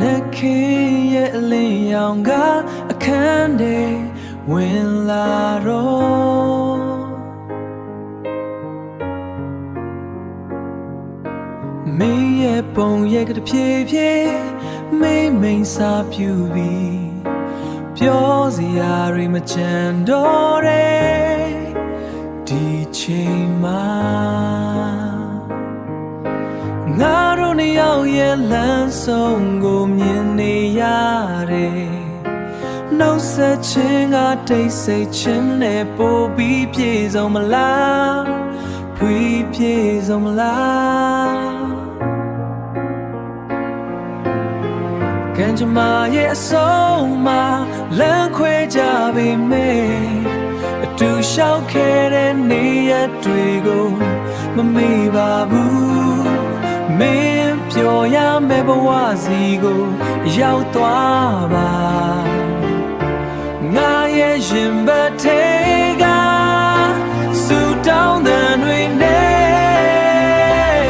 နက်ခင်းရဲ့အလင်းရောင်ကအခန်းထဲဝင်လာတော့မင်းရဲ့ပုံရဲ့ကတဖြည်းဖြည်းမိန်စာပြူပြီးပြောစရာတွေမချမ်းတော့တဲ့ဒီချိန်မှာငါတို့နှစ်ယောက်ရဲ့လမ်းဆုံးကိုမြင်နေရတယ်နှုတ်ဆက်ခြင်းကတိတ်ဆိတ်ခြင်းနဲ့ပိုပြီးပြေဆုံးမလားဖွေးပြေဆုံးမလားကံကြမ္မာရဲ့အဆုံးမှာလမ်းခွဲကြပေမယ့်အတူလျှောက်ခဲ့တဲ့နေ့ရက်တွေကိုမမေ့ပါဘူးမင်းပြောရမယ့်ဘဝစီကိုရောက်သွားပါငါရဲ့ရင်ဘတ်ထဲကဆူတောင်းတဲ့တွေနဲ့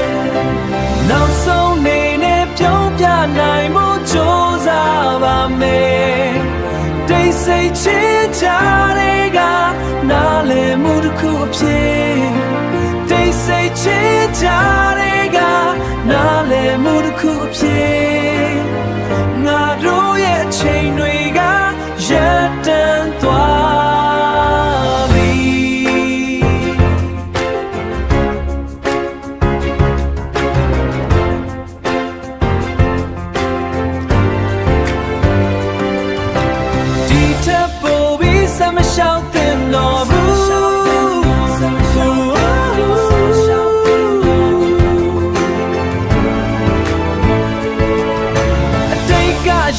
နောက်ဆုံးနေနဲ့ပြုံးပြနိုင်မှုကြိုးစားပါမယ်တိတ်ဆိတ်ချစ်ကြတဲ့ကနားလည်မှုတစ်ခုအဖြစ်တိတ်ဆိတ်ချစ်ကြတဲ့ကနားလည်မှုတစ်ခုအဖြစ်ငါတို့ရဲ့အချိန်တွေကရပ်တန့်သွားပြီဒီထပ်ပို့ပြီးဆက်မလျှောက်တင်တော့ဘူး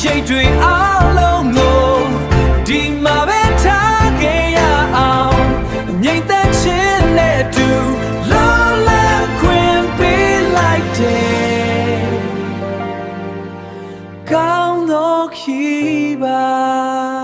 ရိတ်တွေအားလုံးကိုဒီမှာပဲထားခဲ့ရအောင်ငြိမ်သက်ခြင်းနဲ့အတူလောလန်းခွင့်ပေးလိုက်တယ်ကောင်းသောခီးပါ